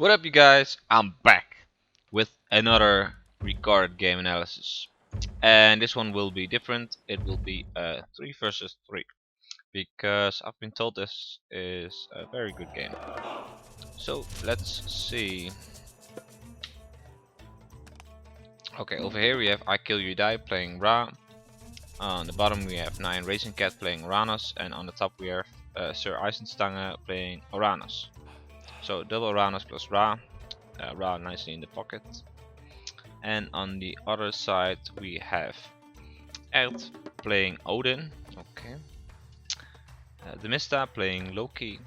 What up, you guys? I'm back with another recorded game analysis, and this one will be different. It will be a 3 versus 3 because I've been told this is a very good game. So let's see. Okay, over here we have IkillUdie playing Ra. On the bottom we have Nyanracingcat playing Oranos, and on the top we have Sireisenstange playing Oranos. So double Oranos plus Ra. Ra nicely in the pocket. And on the other side we have Erd playing Odin, okay. Thethemista playing Loki,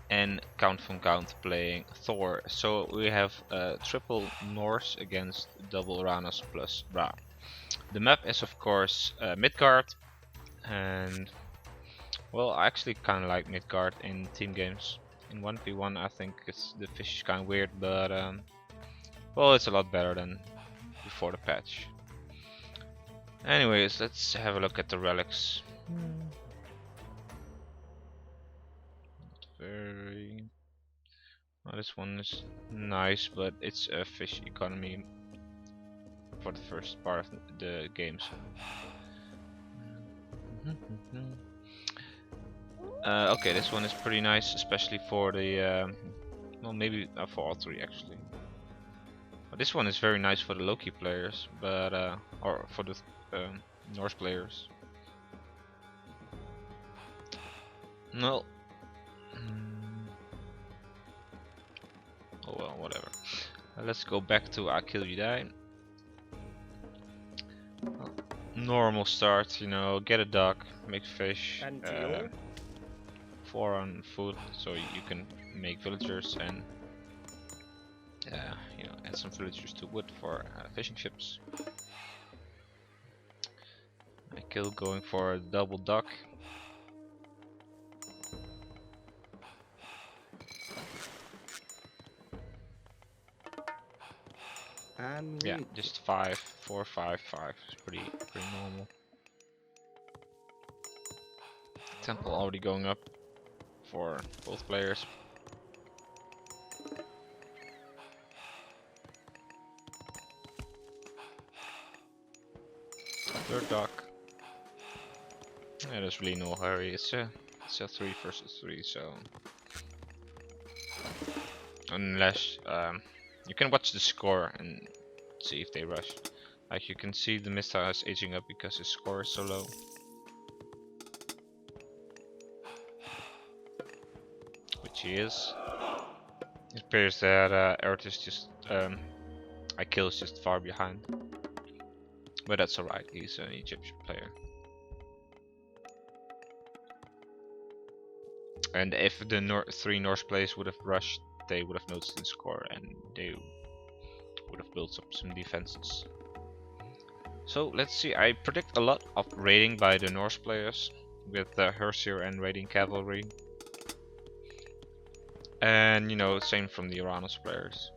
and Countvoncount playing Thor. So we have triple Norse against double Oranos plus Ra. The map is of course Midgard, and well, I actually kind of like Midgard in team games. In 1v1 I think the fish is kind of weird, but well, it's a lot better than before the patch. Anyways, let's have a look at the relics. Very well, this one is nice, but it's a fish economy for the first part of the game. Okay, this one is pretty nice, especially for the well, maybe for all three actually. But this one is very nice for the Loki players, but or for the Norse players. No. Oh well, whatever. Let's go back to IkillUdie. Normal start, you know, get a duck, make fish, 4 on food, so you can make villagers and you know, add some villagers to wood for fishing ships. Ikill going for a double duck. And yeah, just 5, 4, 5, 5. It's pretty normal. Temple already going up for both players. Third duck. Yeah, there's really no hurry. It's a 3 versus 3, so unless you can watch the score and see if they rush. Like you can see the Mista is aging up because his score is so low. Which he is. It appears that Earth is just Ikill is just far behind. But that's alright, he's an Egyptian player. And if the 3 Norse players would have rushed, they would have noticed the score and they would have built up some defenses. So let's see, I predict a lot of raiding by the Norse players with Hersier and raiding cavalry. And you know, same from the Oranos players.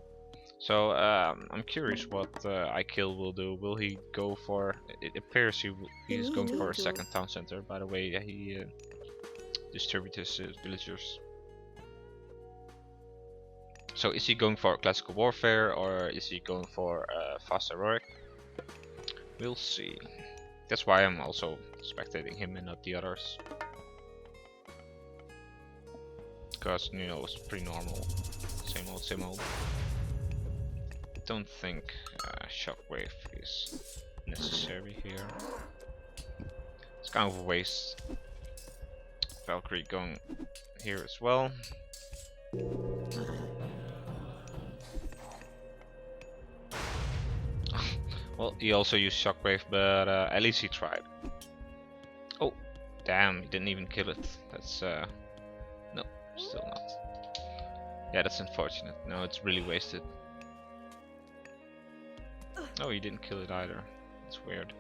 So I'm curious what Ikill will do. Will he go for? It appears he's going for a second town center. By the way, he distributes his villagers. So is he going for classical warfare or is he going for fast heroic? We'll see. That's why I'm also spectating him and not the others. Because you know, it's pretty normal. Same old, same old. Don't think shockwave is necessary here. It's kind of a waste. Valkyrie going here as well. Well, he also used shockwave, but at least he tried. Oh, damn! He didn't even kill it. That's no, still not. Yeah, that's unfortunate. No, it's really wasted. Oh, he didn't kill it either. That's weird.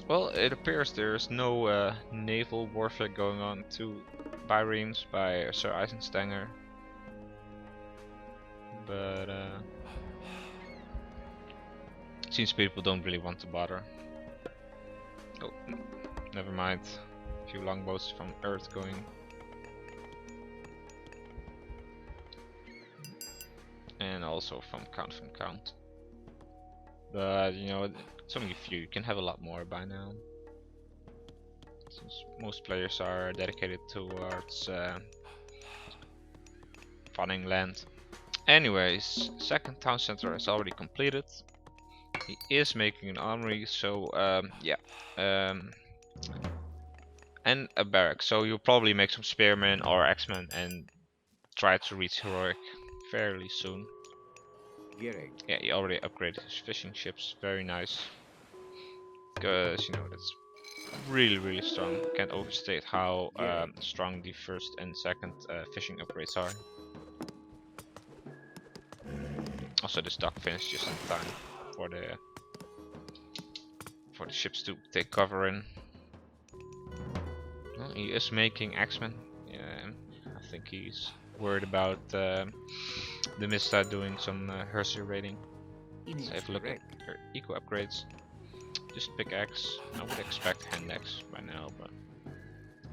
Well, it appears there's no naval warfare going on. 2 biremes by Sireisenstange. But seems people don't really want to bother. Oh, never mind. A few longbows from Earth going. and also from Count. But you know, it's only a few. You can have a lot more by now, since most players are dedicated towards farming land. Anyways, second town center is already completed. He is making an armory, so yeah, and a barrack. So you'll probably make some spearmen or axemen and try to reach heroic fairly soon. Yeah, he already upgraded his fishing ships. Very nice, because you know that's really strong. Can't overstate how strong the first and second fishing upgrades are. Also, this dock finished just in time for the ships to take cover in. Well, he is making axemen. Yeah, I think he's worried about the Mista doing some Herser raiding. Let's have a look at her eco upgrades. Just pickaxe. I would expect hand axe by now, but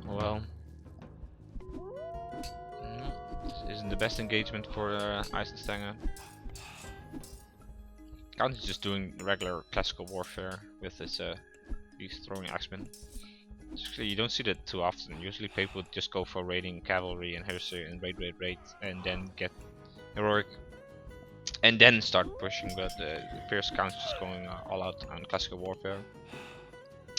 oh well. No, this isn't the best engagement for Sireisenstange. Count is just doing regular classical warfare with his these throwing axemen. Actually, you don't see that too often. Usually people just go for raiding cavalry and Herser and raid, and then get heroic, and then start pushing. But the Fierce Count's just going all out on classical warfare.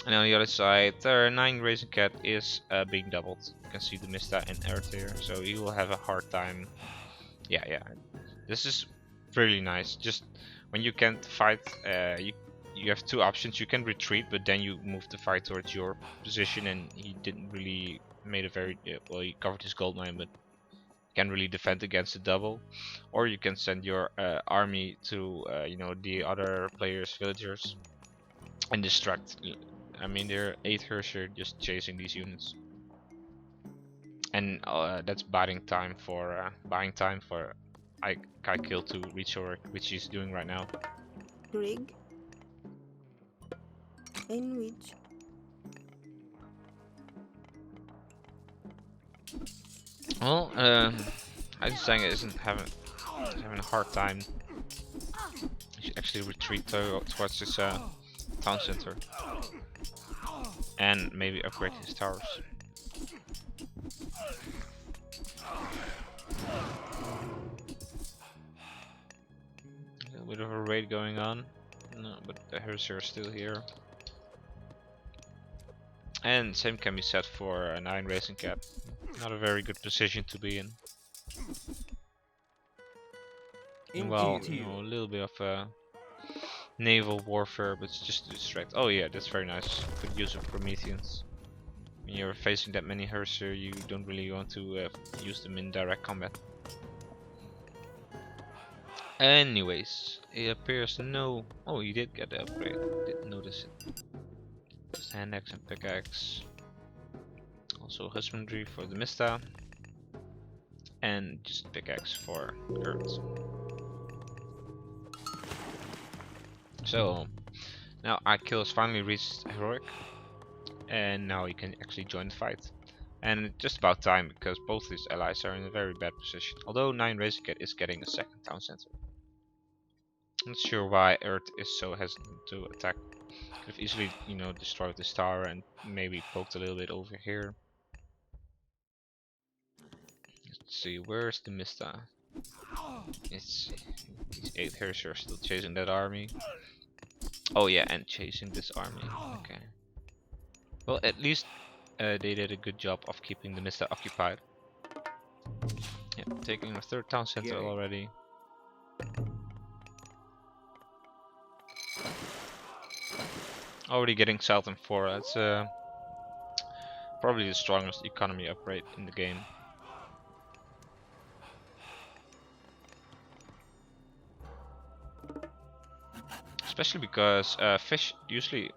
And on the other side, Nyanracingcat is being doubled. You can see the Mista and Earth here, so he will have a hard time. Yeah. This is really nice. Just when you can't fight, you have two options. You can retreat, but then you move the fight towards your position, and he didn't really made a very well. He covered his gold mine, but can't really defend against the double. Or you can send your army to you know, the other players' villagers and distract. I mean, there are 8 Herser just chasing these units, and that's buying time for IkillUdie to reach Oric, which he's doing right now. Rig in which Well, Sireisenstange isn't having a hard time. He should actually retreat towards his town center and maybe upgrade his towers. A little bit of a raid going on. No, but the Herser are still here. And same can be said for a Nyanracingcat. Not a very good position to be in. Well, you know, a little bit of naval warfare, but it's just to distract. Oh yeah, that's very nice. Good use of Prometheans. When you're facing that many Herser, you don't really want to use them in direct combat. Anyways, it appears no. Oh, he did get the upgrade. Didn't notice it. Just hand axe and pickaxe. Also husbandry for the Mista. And just pickaxe for Earth. So now IkillUdie has finally reached heroic, and now he can actually join the fight. And it's just about time, because both his allies are in a very bad position. Although Nyanracingcat is getting a second town center. Not sure why Earth is so hesitant to attack. Could have easily, you know, destroyed this tower and maybe poked a little bit over here. Let's see, where's the Mista? It's these 8 Herser are still chasing that army. Oh yeah, and chasing this army. Okay. Well, at least they did a good job of keeping the Mista occupied. Yeah, taking a 3rd town center already. Already getting Southern 4. That's probably the strongest economy upgrade in the game. Especially because fish usually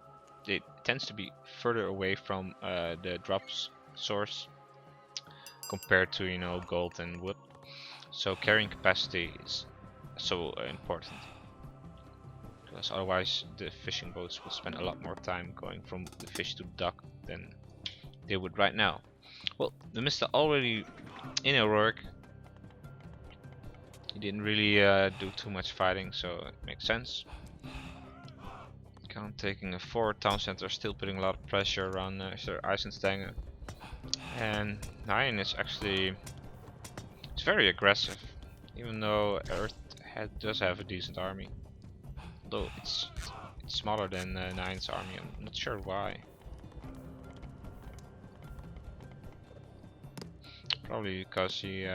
it tends to be further away from the drops source compared to, you know, gold and wood. So carrying capacity is so important. Because otherwise the fishing boats will spend a lot more time going from the fish to the dock than they would right now. Well, the Mista already in heroic. He didn't really do too much fighting, so it makes sense. Count taking a forward town center, still putting a lot of pressure on Sireisenstange. And Nyan is actually, it's very aggressive, even though Earth does have a decent army. Although it's smaller than Nyan's army, I'm not sure why. Probably because he,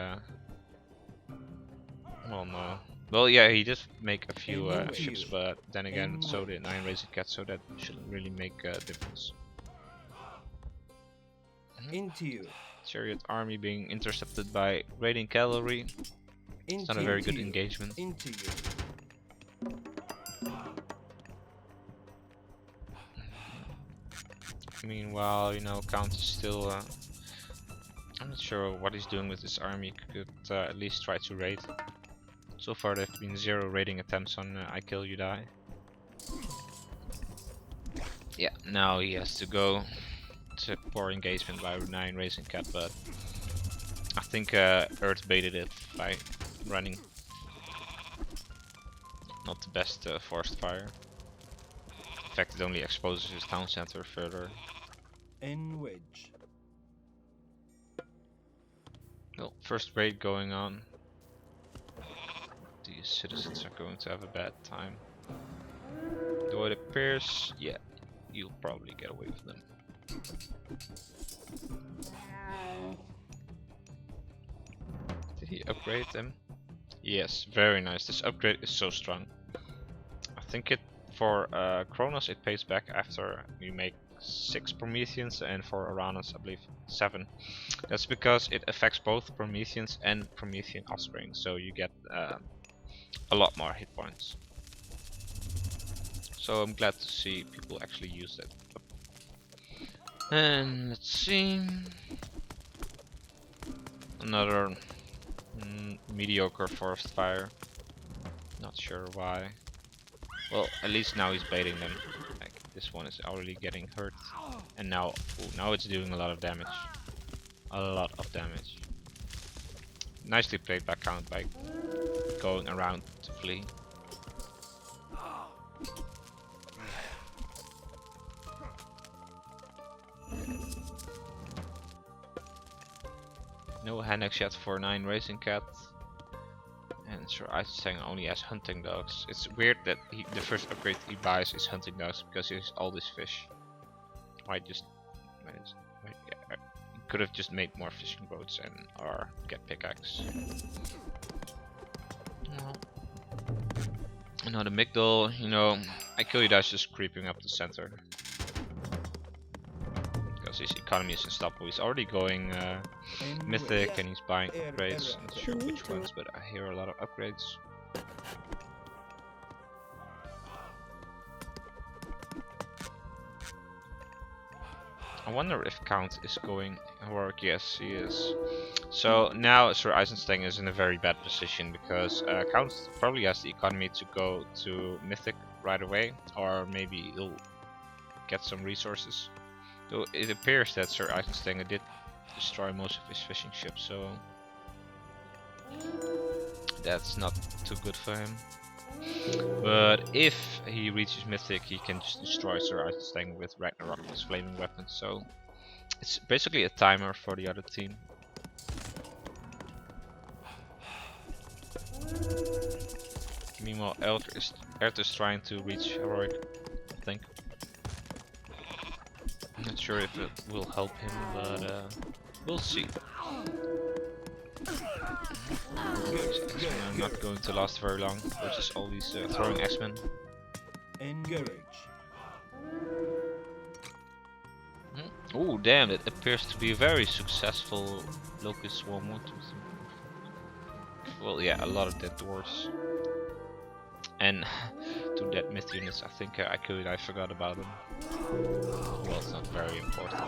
well, no. Well, yeah, he did make a few ships, but then again, so did Nyanracingcat, so that shouldn't really make a difference. Into you. Chariot army being intercepted by raiding cavalry. It's not a very good engagement. Into you. Meanwhile, you know, Count is still. I'm not sure what he's doing with this army. Could at least try to raid. So far, there have been 0 raiding attempts on IkillUdie. Yeah, now he has to go. It's a poor engagement by Nyanracingcat, but I think Earth baited it by running. Not the best forced fire. In fact, it only exposes his town center further. In wedge. Well, first raid going on. These citizens are going to have a bad time. Though it appears, yeah, you'll probably get away with them. Did he upgrade them? Yes, very nice. This upgrade is so strong. I think it for Kronos it pays back after you make 6 Prometheans, and for Oranos I believe 7. That's because it affects both Prometheans and Promethean offspring, so you get a lot more hit points. So I'm glad to see people actually use that. And let's see, another mediocre forest fire. Not sure why. Well, at least now he's baiting them. Like this one is already getting hurt, and now it's doing a lot of damage. A lot of damage. Nicely played by Count by going around to flee. No Hanex yet for Nyanracingcat. And Sireisenstange only has hunting dogs. It's weird that the first upgrade he buys is hunting dogs because he has all this fish. Why just he could have just made more fishing boats and or get pickaxe. Now the Midgard, you know, IkillUdie is just creeping up the center. Because his economy is unstoppable. He's already going mythic and he's buying upgrades. I'm not sure which ones, but I hear a lot of upgrades. I wonder if Count is going heroic. Yes, he is. So now Sireisenstange is in a very bad position because Count probably has the economy to go to mythic right away, or maybe he'll get some resources. So it appears that Sireisenstange did destroy most of his fishing ships, so that's not too good for him. But if he reaches mythic, he can just destroy Sireisenstange with Ragnarok, his flaming weapon. So it's basically a timer for the other team. Meanwhile, Earth is trying to reach heroic, I think. I'm not sure if it will help him, but we'll see. X-Men are not going to last very long versus all these throwing X-Men. Engage. Oh damn, it appears to be a very successful Loki swarm. Well, yeah, a lot of dead dwarves. And 2 dead myth units. I think I forgot about them. Well, it's not very important.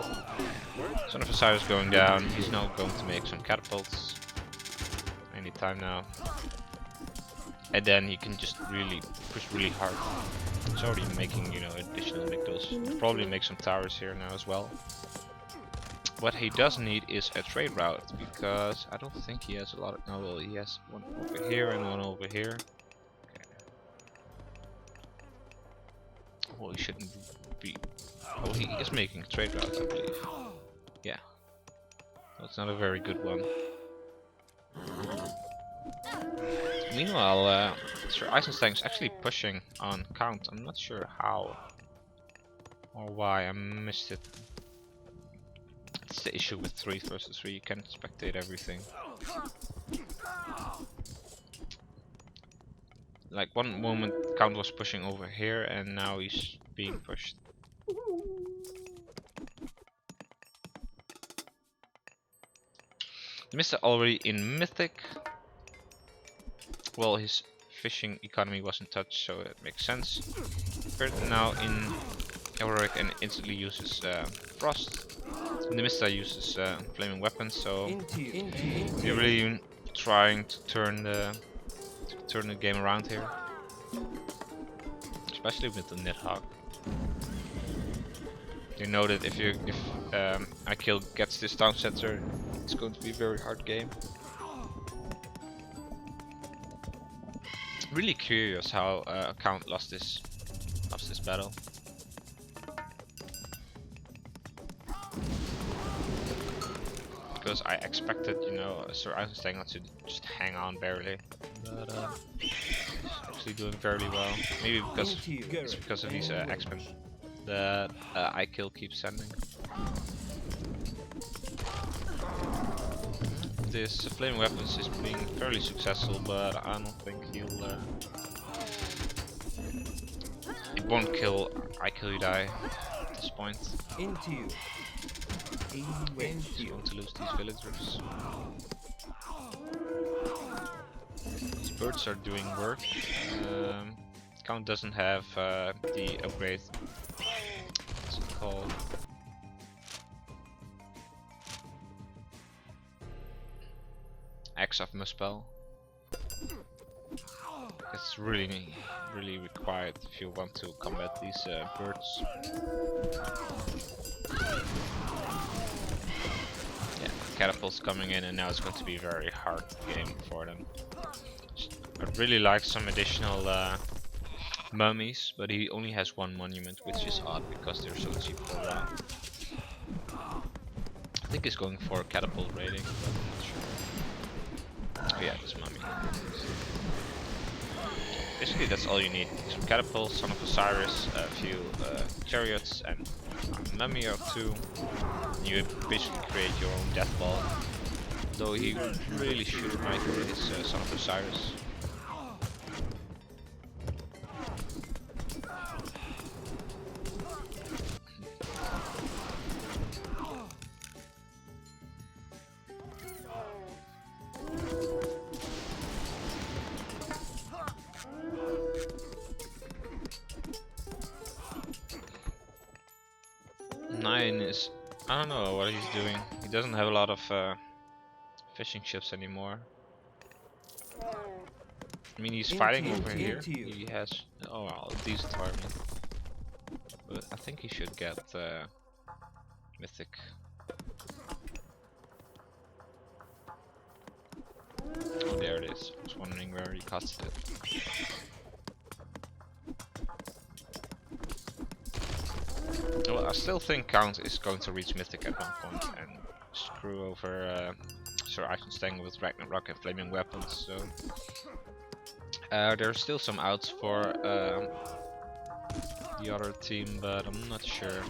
Son of Osiris going down. He's now going to make some catapults. Anytime now. And then he can just really push really hard. He's already making, you know, additional Migdals. Probably make some towers here now as well. What he does need is a trade route, because I don't think he has a lot of. Oh well, he has one over here and one over here. Okay. Well, he shouldn't be. Oh, he is making trade routes, I believe. Yeah. That's not a very good one. Meanwhile, Sireisenstange is actually pushing on Count. I'm not sure how or why. I missed it. It's the issue with 3 versus 3. You can't spectate everything. Like one moment, Count was pushing over here, and now he's being pushed. Mr. already in Mythic. Well, his fishing economy wasn't touched, so it makes sense. Bird now in Heroic and instantly uses Frost. The Mr. uses flaming weapons, so you're really trying to turn the game around here, especially with the Nidhogg. You know that if Ikill gets this town center, it's going to be a very hard game. Really curious how Count lost this battle. Because I expected, you know, Sireisenstange to just hang on barely, but he's actually doing fairly well. Maybe it's because of these X-Men that Ikill keeps sending. This flaming weapons is being fairly successful, but I don't think it won't kill IkillUdie at this point. He's going to lose these villagers. These birds are doing work. Count doesn't have the upgrade. What's it called? Axe of Muspel. It's really required if you want to combat these birds. Yeah, catapults coming in, and now it's going to be a very hard game for them. I'd really like some additional mummies, but he only has 1 monument, which is odd because they're so cheap for that. I think he's going for catapult raiding, but I'm not sure. Oh yeah, this mummy. Basically that's all you need. Some catapults, Son of Osiris, a few chariots, and a mummy or 2. You basically create your own death ball. Though he really should migrate his Son of Osiris. Is, I don't know what he's doing. He doesn't have a lot of fishing ships anymore. I mean, he's fighting over here. He has well, a decent army, but I think he should get Mythic. Oh, there it is. I was wondering where he casted it. Well, I still think Count is going to reach Mythic at one point and screw over Sireisenstange with Ragnarok and flaming weapons. So there's still some outs for the other team, but I'm not sure.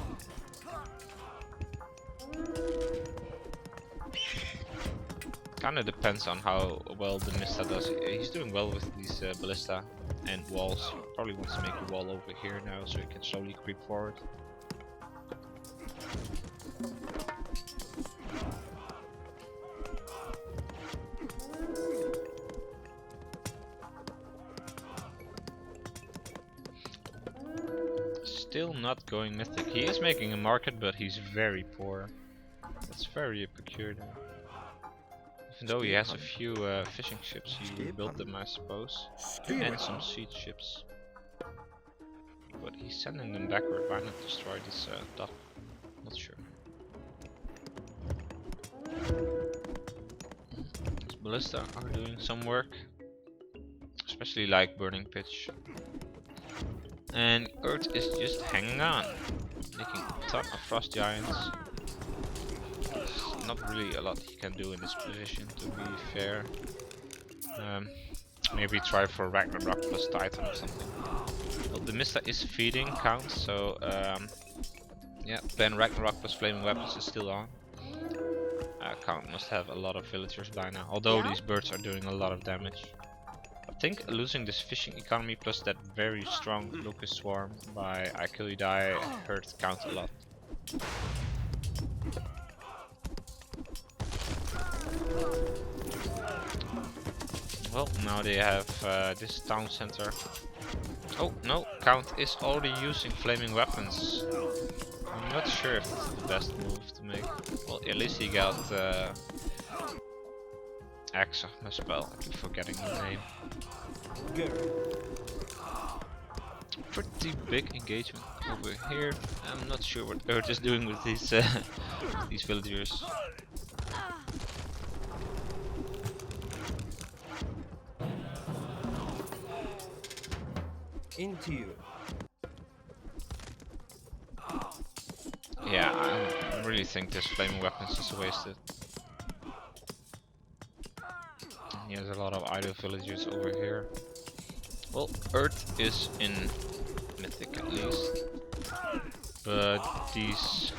Kinda depends on how well the Mista does. He's doing well with these ballista and walls. Probably wants to make a wall over here now so he can slowly creep forward. Still not going Mythic. He is making a market, but he's very poor. That's very peculiar. Even though he has a few fishing ships, he rebuilt them, I suppose, and some siege ships. But he's sending them backward. Why not destroy this dock? Not sure. These ballista are doing some work, especially like burning pitch. And Earth is just hanging on, making a ton of frost giants. There's not really a lot he can do in this position, to be fair. Maybe try for Ragnarok plus Titan or something. Well, the Mista is feeding Count, so yeah, then Ragnarok plus Flaming Weapons is still on. Count must have a lot of villagers by now, although these birds are doing a lot of damage. I think losing this fishing economy plus that very strong locust swarm by IkillUdie hurt Count a lot. Well, now they have this town center. Oh no, Count is already using flaming weapons. I'm not sure if it's the best move to make. Well, at least he got Axe of my spell. I keep forgetting the name. Pretty big engagement over here. I'm not sure what Earth is doing with these these villagers. Into you. Yeah, I really think this flaming weapons is wasted. He has a lot of idle villagers over here. Well, Earth is in Mythic at least, but these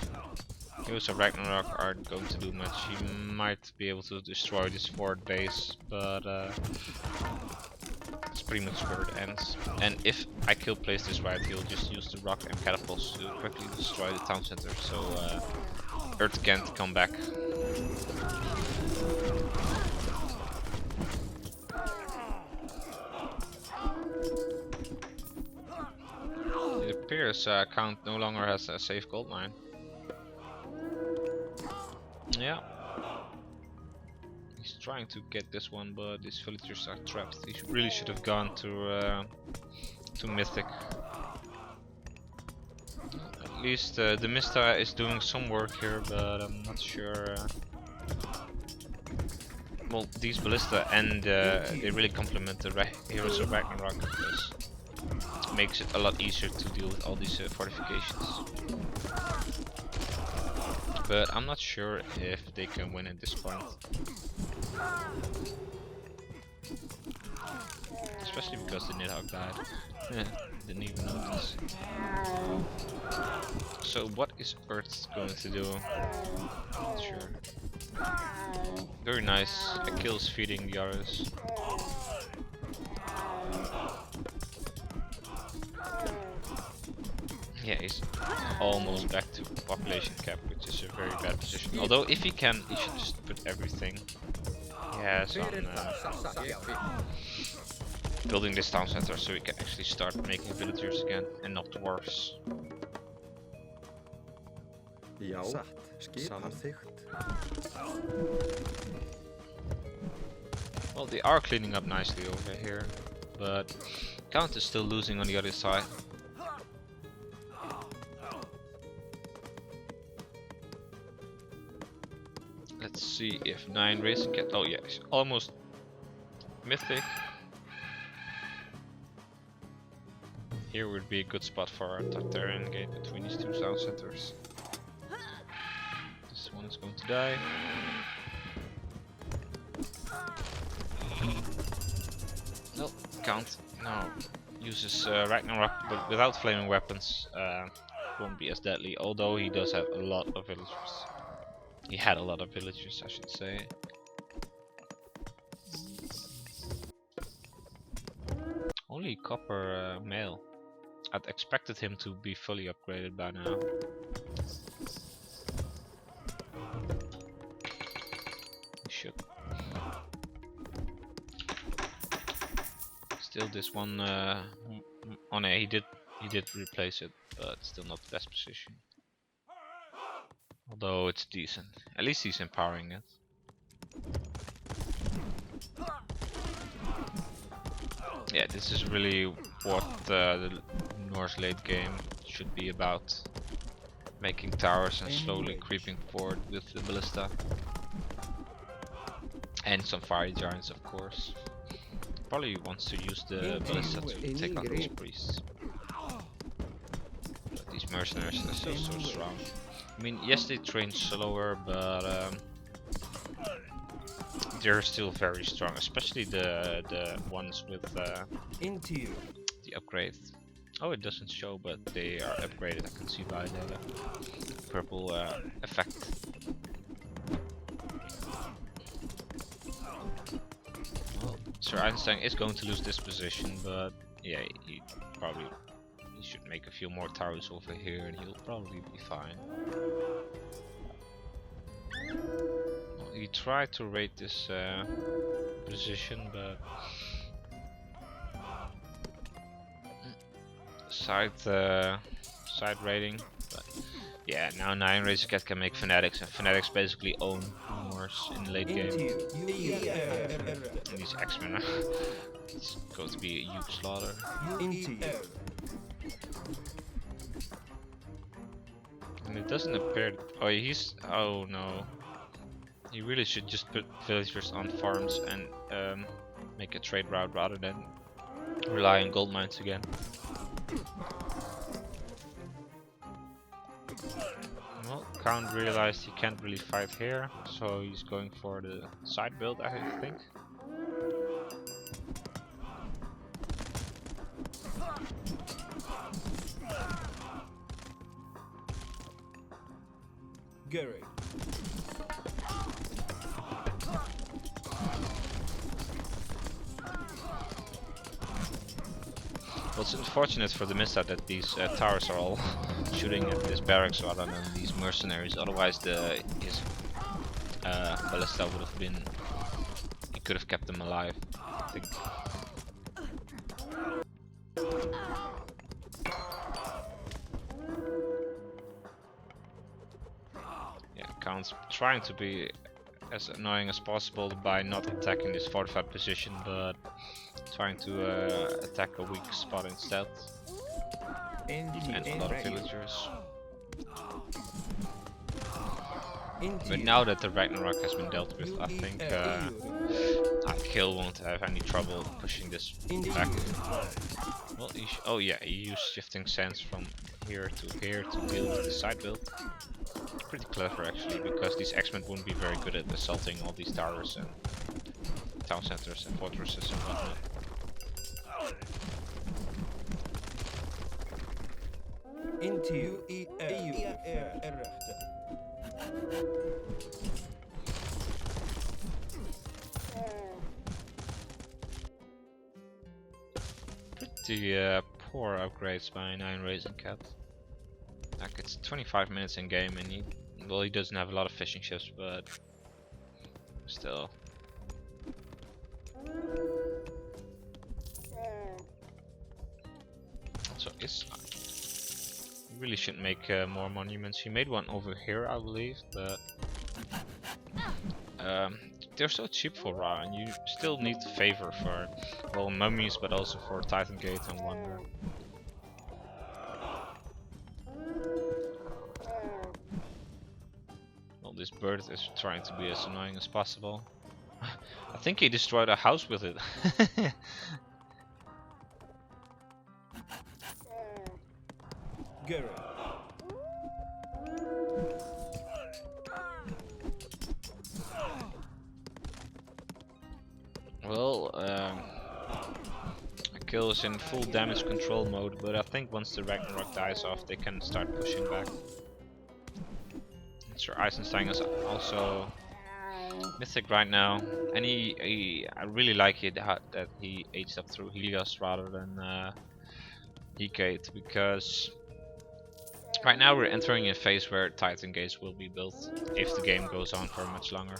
Heroes of Ragnarok aren't going to do much. He might be able to destroy this fort base, but it's pretty much where it ends. And if Ikill plays this right, he'll just use the rock and catapults to quickly destroy the town center, so Earth can't come back. It appears Count no longer has a safe gold mine. Yeah. He's trying to get this one, but these villagers are trapped. He really should have gone to Mythic. At least the Mista is doing some work here, but I'm not sure. Well, these ballista and they really complement the Heroes of Ragnarok, because it makes it a lot easier to deal with all these fortifications. But I'm not sure if they can win at this point. Especially because the Nidhogg died. Didn't even notice. So what is Earth going to do? Not sure. Very nice. Akill's feeding the others. Yeah, he's almost back to population cap, which is a very bad position. Although if he can, he should just put everything he has on building this town center, so he can actually start making villagers again and not dwarves. Well, they are cleaning up nicely over here, but Count is still losing on the other side. Let's see if Nyanracingcat. Oh yeah, he's almost Mythic. Here would be a good spot for a Tartarian gate between these two sound centers. This one is going to die. No, Count now uses Ragnarok, but without flaming weapons. Won't be as deadly, although he does have a lot of villagers. He had a lot of villagers, I should say. Only copper mail. I'd expected him to be fully upgraded by now. He should. Still, this one. Oh no, he did replace it, but still not the best position. Although it's decent. At least he's empowering it. Yeah, this is really what the Norse late game should be about. Making towers and slowly creeping forward with the ballista. And some fire giants, of course. Probably wants to use the ballista to take out those priests. But these mercenaries are so strong. I mean, yes, they train slower, but they're still very strong, especially the ones with Into you. the upgrade. Oh, it doesn't show, but they are upgraded. I can see by the purple effect. Well, Sireisenstange is going to lose this position, but yeah, he should make a few more towers over here, and he'll probably be fine. Well, he tried to raid this position, but side raiding. But yeah, now Nyanracingcat can make fanatics, and fanatics basically own Norse in the late game. And these X-Men are it's going to be a huge slaughter. Into you. And it doesn't appear. Oh, oh no. You really should just put villagers on farms and make a trade route rather than rely on gold mines again. Well, Count realized he can't really fight here, so he's going for the side build, I think. Garrick. Well, it's unfortunate for the Thethemista that these towers are all shooting at this barracks rather than these mercenaries. Otherwise, his ballista would have been. He could have kept them alive, I think. Yeah, Count's trying to be as annoying as possible by not attacking this fortified position, but trying to attack a weak spot instead. And a lot of villagers. But now that the Ragnarok has been dealt with, I think Ikill won't have any trouble pushing this back. Well, oh yeah, he used shifting sands from here to here to deal with the side build. Pretty clever actually, because these X-Men wouldn't be very good at assaulting all these towers and town centers and fortresses and whatnot. Into you. Pretty poor upgrades by Nyanracingcat. Like, it's 25 minutes in game and he doesn't have a lot of fishing ships, but still. So he really should make more monuments. He made one over here, I believe, but they're so cheap for Ra, and you still need favor for, well, mummies, but also for Titan Gate and Wonder. Well, this bird is trying to be as annoying as possible. I think he destroyed a house with it. Garrick. Well, Ikill is in full damage control mode, but I think once the Ragnarok dies off, they can start pushing back. Sireisenstange is also mythic right now, and I really like it that he aged up through Helios rather than Hecate, because right now we're entering a phase where Titan Gates will be built if the game goes on for much longer.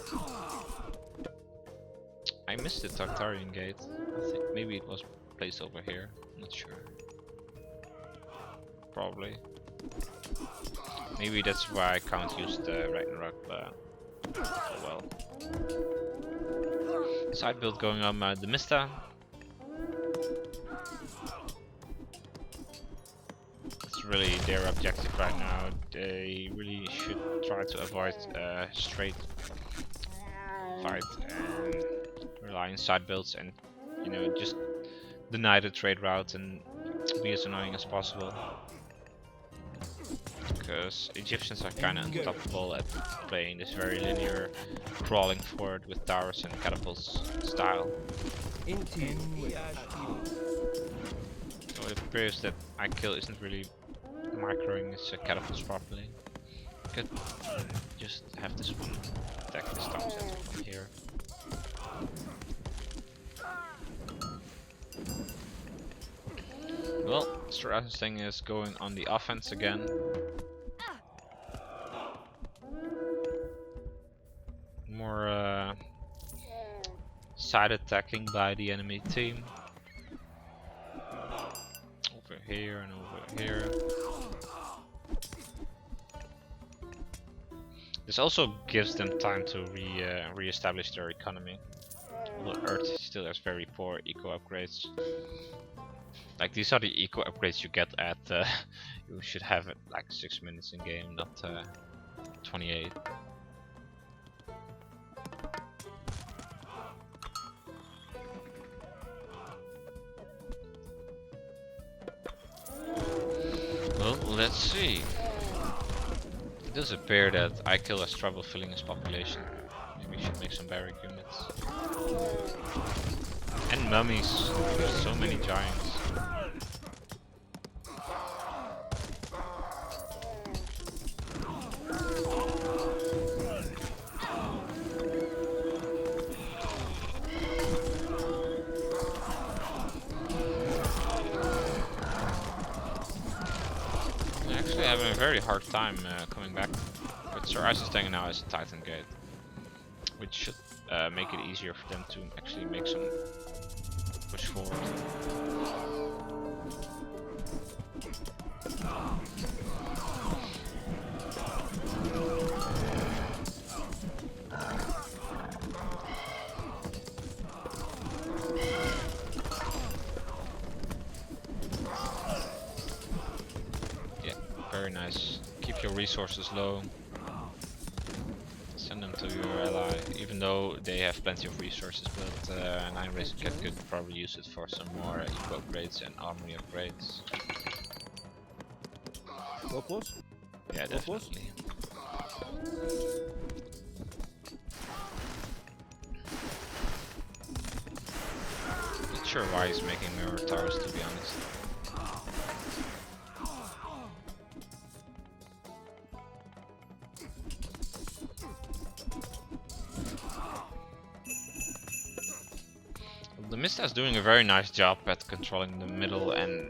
I missed the Tartarian Gate. I think maybe it was placed over here. Not sure. Probably. Maybe that's why I can't use the Ragnarok, but oh well. Side build going on the Mista. It's really their objective right now. They really should try to avoid straight fight and alliance side builds and, you know, just deny the trade route and be as annoying as possible. Because Egyptians are kind of unstoppable at playing this very linear, crawling forward with towers and catapults style. Into you. So it appears that Ikill isn't really microing his catapults properly. Could just have this one attack this town center from here. Well, Sireisenstange is going on the offense again. More side attacking by the enemy team. Over here and over here. This also gives them time to re-establish their economy. Although Earth still has very poor eco upgrades. Like, these are the eco upgrades you get at you should have it like 6 minutes in game, not 28. Well, let's see. It does appear that Ikill has trouble filling his population. Maybe we should make some barrack units. And mummies. There's so many giants. Having a very hard time coming back, but Sireisenstange now has a Titan Gate, which should make it easier for them to actually make some push forward. Very nice. Keep your resources low. Send them to your ally, even though they have plenty of resources, but Nyanracingcat could probably use it for some more eco upgrades and armory upgrades. Go close? Yeah, definitely. Not sure why he's making mirror towers, to be honest. Thethemista is doing a very nice job at controlling the middle and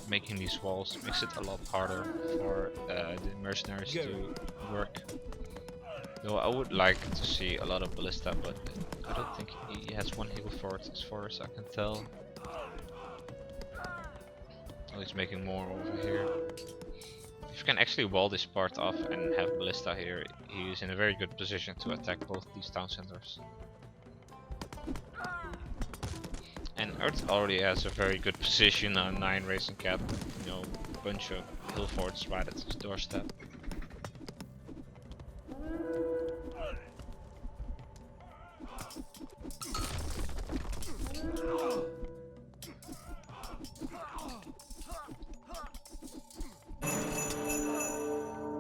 making these walls. Makes it a lot harder for the mercenaries to work. Though I would like to see a lot of ballista, but I don't think he has one heal fort as far as I can tell. Oh, he's making more over here. If you can actually wall this part off and have ballista here, he is in a very good position to attack both these town centers. And Earth already has a very good position on Nyanracingcat, you know, bunch of hill forts right at his doorstep.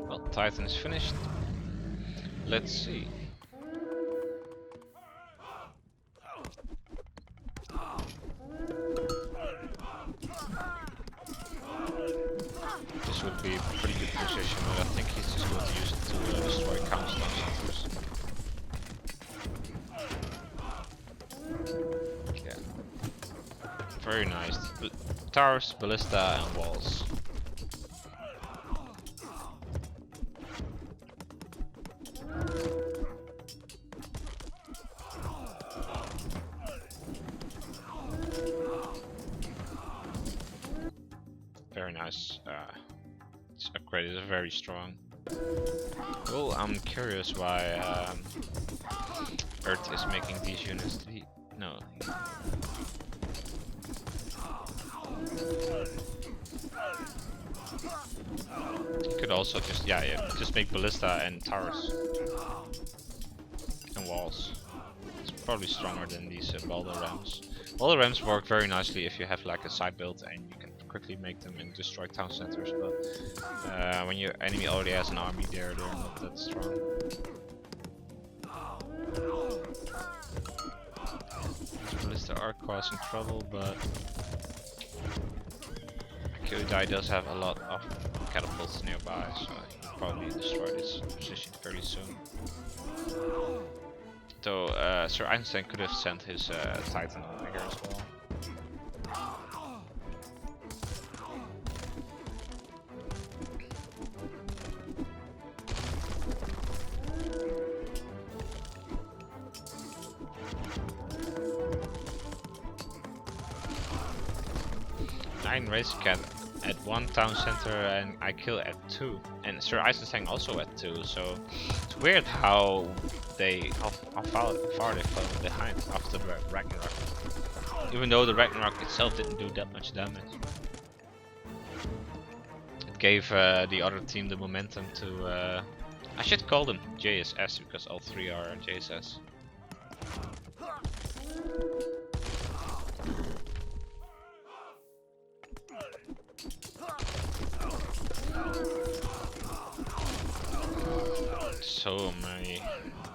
Well, Titan is finished. Let's see. This would be a pretty good position, but I think he's just going to use it to destroy Countvoncount. Yeah. Very nice. Towers, ballista and walls. Very nice. This upgrade is very strong. Well, I'm curious why Earth is making these units. No. He could also just just make ballista and towers and walls. probably stronger than these Balder Rams. Balder Rams work very nicely if you have like a side build and you can quickly make them and destroy town centers, but when your enemy already has an army there, they're not that strong. These ballista are causing trouble, but IkillUdie does have a lot of catapults nearby, so he will probably destroy this position fairly soon. Though Sireisenstange could have sent his Titan over here as well. Nyanracingcat at 1 town center and I kill at 2, and Sireisenstange also at 2. So it's weird how far they fell behind after the Ragnarok. Even though the Ragnarok itself didn't do that much damage, it gave the other team the momentum to. I should call them JSS because all 3 are JSS. So many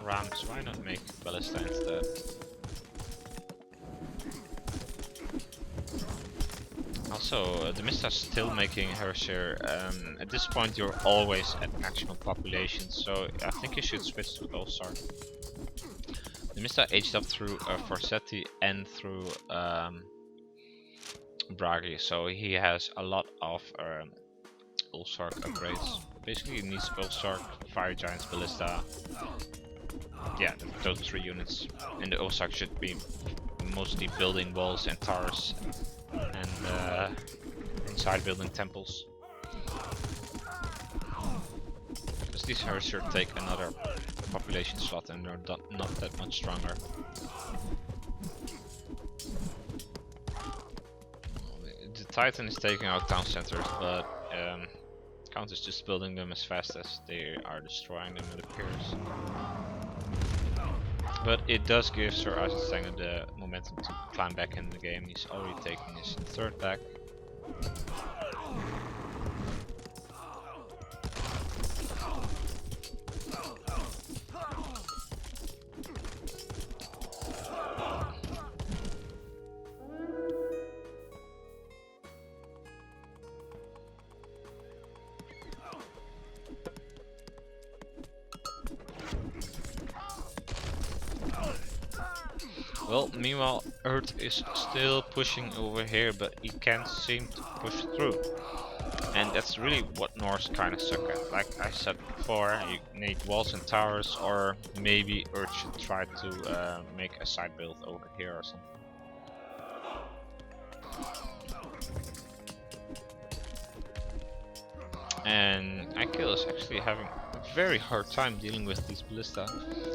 rams, why not make ballista instead? Also, Thethemista's still making her share. At this point you're always at maximum population, so I think you should switch to Ulsar. Thethemista aged up through Forsetti and through Bragi, so he has a lot of Ulsark upgrades. Basically he needs Ulsark, Fire Giants, Ballista. Yeah, those 3 units. And the Ulsark should be mostly building walls and towers and inside building temples. Because these Hershers take another population slot and they're not that much stronger. The Titan is taking out town centers, but Count is just building them as fast as they are destroying them, it appears. But it does give Sireisenstange the momentum to climb back in the game. He's already taking his 3rd back. Well, meanwhile, Earth is still pushing over here, but he can't seem to push through. And that's really what Norse kind of suck at. Like I said before, you need walls and towers, or maybe Earth should try to make a side build over here or something. And Ikill is actually having a very hard time dealing with these ballista.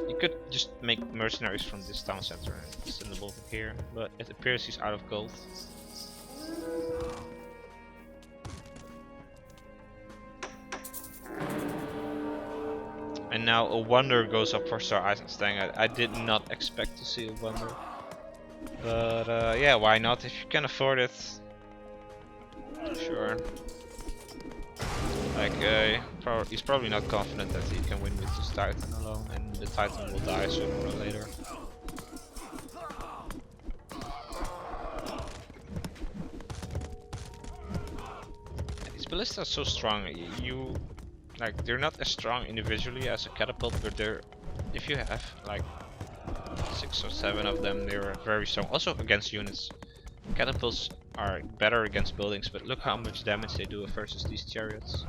You could just make mercenaries from this town center and send them over here, but it appears he's out of gold. And now a wonder goes up for Sireisenstange. I did not expect to see a wonder, but yeah, why not? If you can afford it, sure. Like, he's probably not confident that he can win with this Titan alone, and the Titan will die sooner or later. These ballistas are so strong. They're not as strong individually as a catapult, but if you have like 6 or 7 of them, they're very strong. Also against units. Catapults are better against buildings, but look how much damage they do versus these chariots.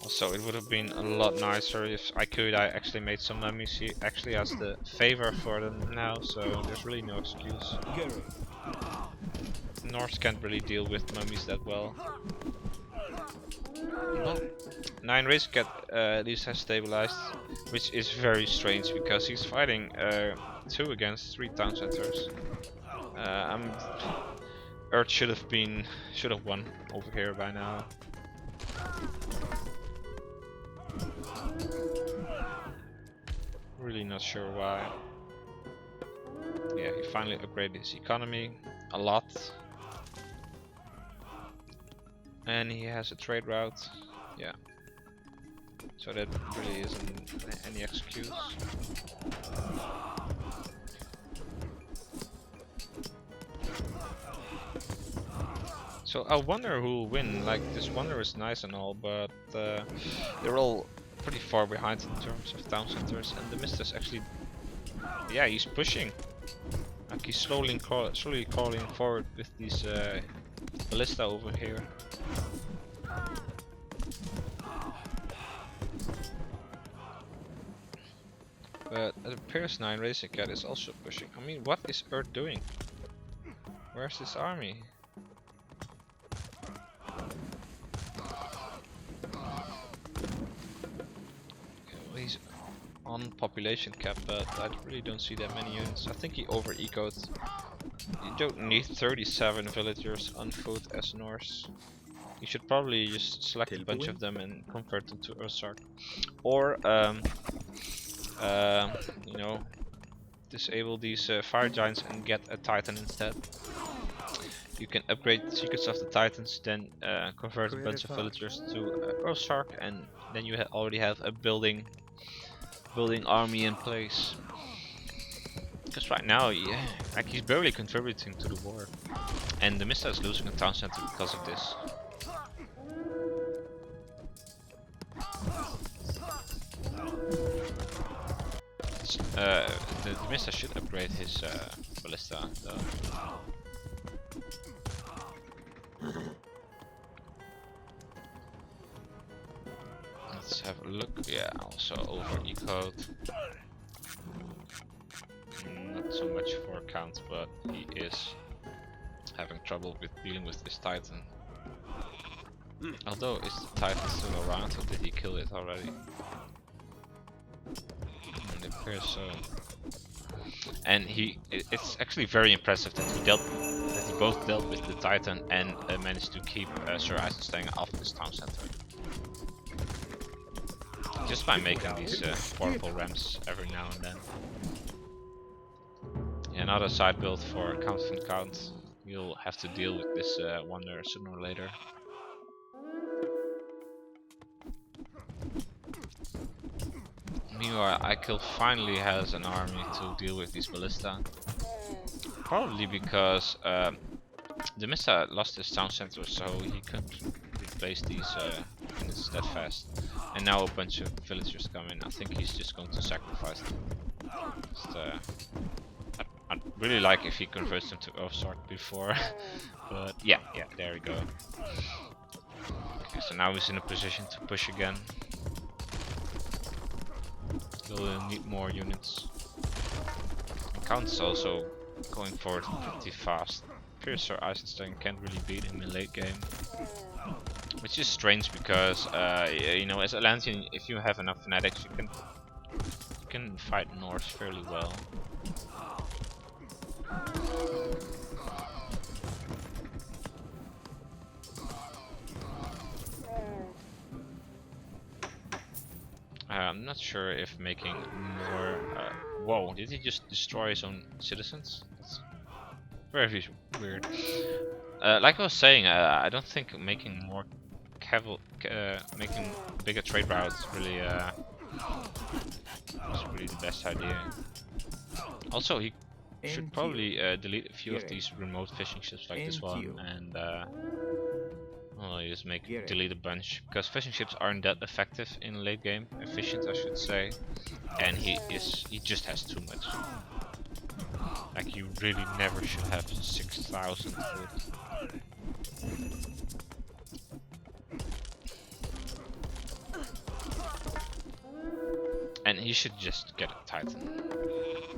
Also, it would have been a lot nicer if IkillUdie actually made some mummies. He actually has the favor for them now, so there's really no excuse. Norse can't really deal with mummies that well. Well, Nyanracingcat at least has stabilized, which is very strange because he's fighting 2 against 3 town centers. Earth should have won over here by now. Really not sure why. Yeah, he finally upgraded his economy a lot. And he has a trade route. Yeah. So that really isn't any excuse. So I wonder who will win. Like, this wonder is nice and all, but they're all pretty far behind in terms of town centers, and the Mister's actually, yeah, he's pushing. Like he's slowly crawling forward with these ballista over here. But it appears Nyanracingcat is also pushing. I mean, what is Earth doing? Where's his army? He's on population cap, but I really don't see that many units. I think he over-ecoed. You don't need 37 villagers on foot as Norse. You should probably just select a bunch of them and convert them to Ozark. Or, you know, disable these fire giants and get a Titan instead. You can upgrade the Secrets of the Titans, then convert a bunch of villagers to Ozark, and then you already have a building army in place. Because right now, yeah, like he's barely contributing to the war, and the Mista is losing a town center because of this. The Mista should upgrade his ballista though. Let's have a look. Yeah, also over ecoed. Not so much for count, but he is having trouble with dealing with this Titan. Although, is the Titan still around, or did he kill it already? It appears so. And it's actually very impressive that he both dealt with the Titan and managed to keep Sireisenstange off this town center. Just by making these portable ramps every now and then. Another side build for Countvoncount. You'll have to deal with this wonder sooner or later. Meanwhile, Ikill finally has an army to deal with these ballista. Probably because the Mista lost his town center, so he couldn't replace these units that fast. And now a bunch of villagers come in. I think he's just going to sacrifice them. Just, I'd really like if he converts them to Ozark before, but yeah, there we go. Okay, so now he's in a position to push again. We'll need more units. And Count's also going forward pretty fast. Sireisenstange can't really beat him in late game. Which is strange because, you know, as Atlantean, if you have enough fanatics, you can fight Norse fairly well. I'm not sure if making more. Whoa! Did he just destroy his own citizens? That's very weird. Like I was saying, I don't think making more making bigger trade routes really was really the best idea. Also, he should probably delete a few of these remote fishing ships like this one, and well, just delete a bunch, because fishing ships aren't that effective in late game, efficient I should say, and he just has too much. Like, you really never should have 6,000 food. And he should just get a Titan,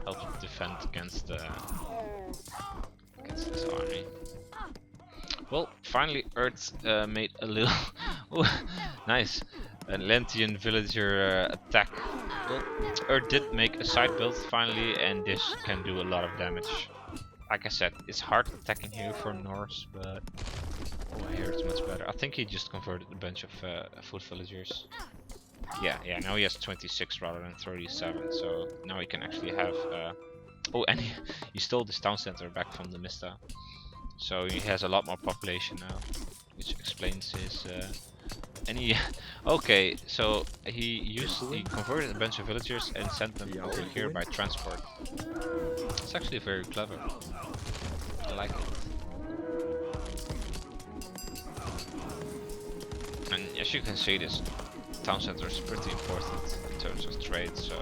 help him defend against this army. Well, finally Earth made a little nice Atlantean villager attack. Well, Earth did make a side build finally, and this can do a lot of damage. Like I said, it's hard attacking here for Norse, but Oh, here it's much better. I think he just converted a bunch of foot villagers. Yeah, now he has 26 rather than 37, so now he can actually have... Oh, and he stole this town center back from the Mista. So he has a lot more population now, which explains his... And he... Okay, so he converted a bunch of villagers and sent them over here by transport. It's actually very clever. I like it. And as you can see, this town center is pretty important in terms of trade, so...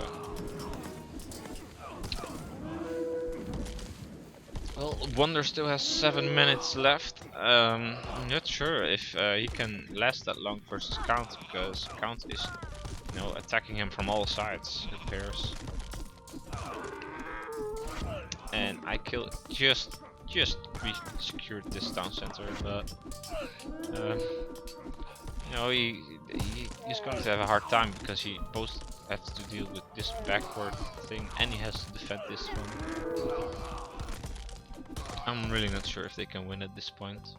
Well, Wonder still has 7 minutes left. I'm not sure if he can last that long versus Count, because Count is, you know, attacking him from all sides, it appears. And Ikill just secured this town center, but you know, he's going to have a hard time because he both has to deal with this backward thing and he has to defend this one. I'm really not sure if they can win at this point.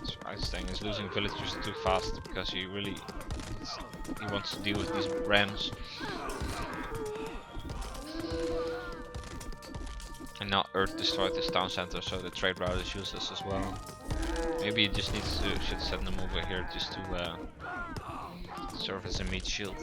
Sireisenstange is losing villagers too fast because he wants to deal with these rams. And now Earth destroyed this town center, so the trade route is useless as well. Maybe he just should send them over here just to serve as a meat shield.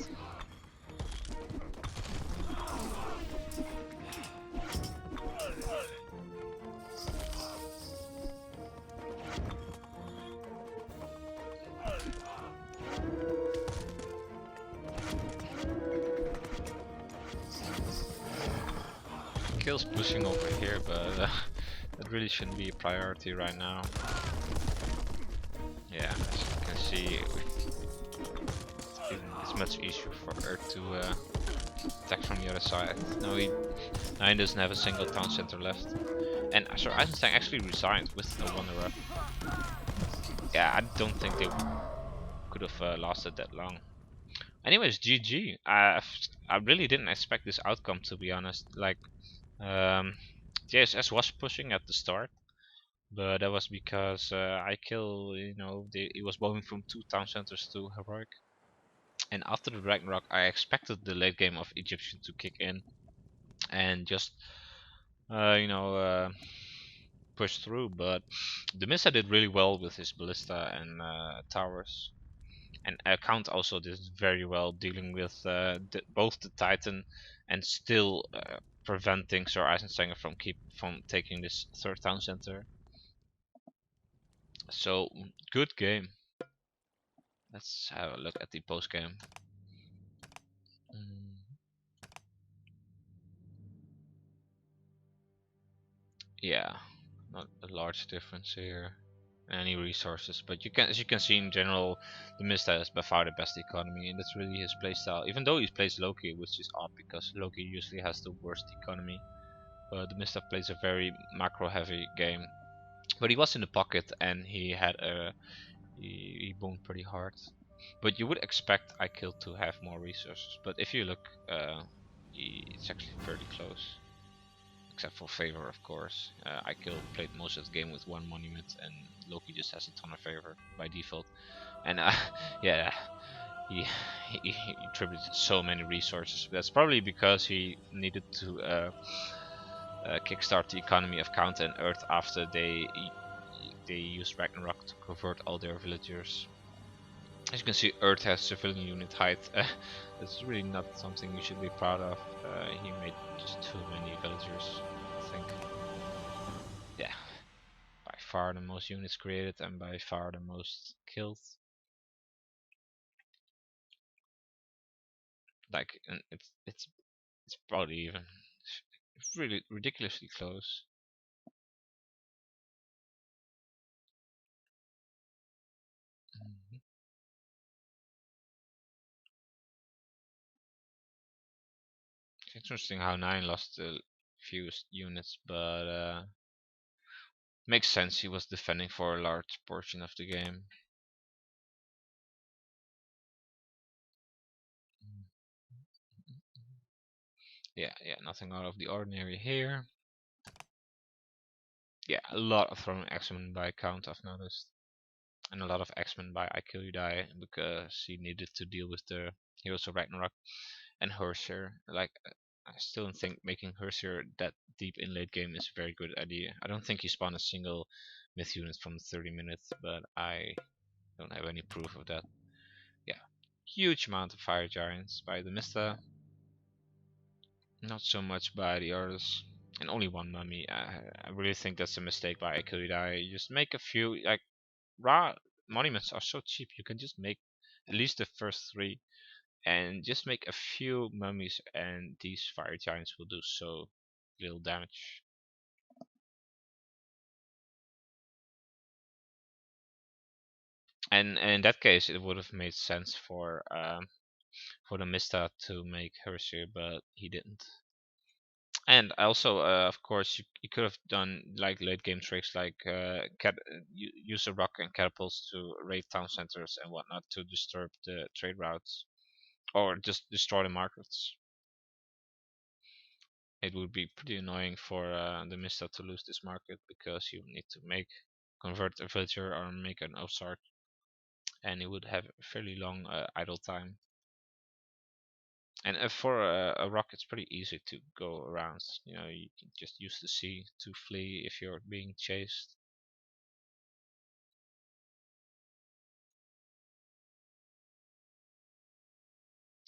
Kill's pushing over here, but that really shouldn't be a priority right now. Yeah, as you can see, it's much easier for Earth to attack from the other side. Now he doesn't have a single town center left. And Sireisenstange actually resigned with a Wanderer. Yeah, I don't think they could have lasted that long. Anyways, GG. I really didn't expect this outcome, to be honest. Like, JSS was pushing at the start, but that was because Ikill, you know, he was moving from 2 town centers to heroic. And after the Ragnarok, I expected the late game of Egyptian to kick in and just, you know, push through. But the Mista did really well with his ballista and towers. And Count also did very well dealing with both the Titan and still preventing Sireisenstange from taking this 3rd town center. So good game. Let's have a look at the post game. Yeah, not a large difference here. Any resources, but as you can see in general, the Mista has by far the best economy, and that's really his playstyle. Even though he plays Loki, which is odd because Loki usually has the worst economy, but the Mista plays a very macro-heavy game. But he was in the pocket, and he had he boomed pretty hard. But you would expect Ikill to have more resources. But if you look, it's actually fairly close. Except for favor, of course. Ikill played most of the game with 1 monument, and Loki just has a ton of favor by default. And yeah, he attributed so many resources. That's probably because he needed to kickstart the economy of Count and Earth after they used Ragnarok to convert all their villagers. As you can see, Earth has civilian unit height. That's really not something you should be proud of. He made just too many villagers, I think. Yeah, by far the most units created and by far the most killed. Like, and it's probably even really ridiculously close. It's interesting how 9 lost the fewest units, but makes sense. He was defending for a large portion of the game. Yeah, nothing out of the ordinary here. Yeah, a lot of throwing X-Men by Count, I've noticed. And a lot of X-Men by IkillUdie because he needed to deal with the Heroes of Ragnarok and Hershir. Like, I still don't think making Hershir that deep in late game is a very good idea. I don't think he spawned a single myth unit from 30 minutes, but I don't have any proof of that. Yeah, huge amount of fire giants by the Mista, not so much by the others, and only one mummy. I really think that's a mistake by IkillUdie. Just make a few, like, raw monuments are so cheap. You can just make at least the first three, and just make a few mummies, and these fire giants will do so little damage. And in that case, it would have made sense for the Mista to make Hershey, but he didn't. And also, of course, you could have done like late game tricks, like use a rock and catapults to raid town centers and whatnot to disturb the trade routes, or just destroy the markets. It would be pretty annoying for the Mista to lose this market because you need to convert a villager or make an Ozark, and it would have a fairly long idle time. And for a rock, it's pretty easy to go around. You know, you can just use the sea to flee if you're being chased.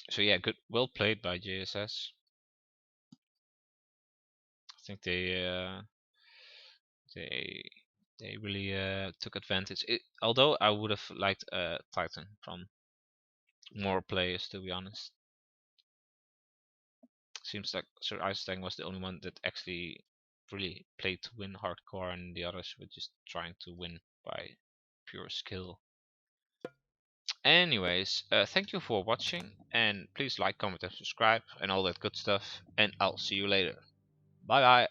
So yeah, good, well played by JSS. I think they they really took advantage. Although I would have liked Titan from more players, to be honest. Seems like Sireisenstange was the only one that actually really played to win hardcore, and the others were just trying to win by pure skill. Anyways, thank you for watching, and please like, comment, and subscribe, and all that good stuff. And I'll see you later. Bye bye.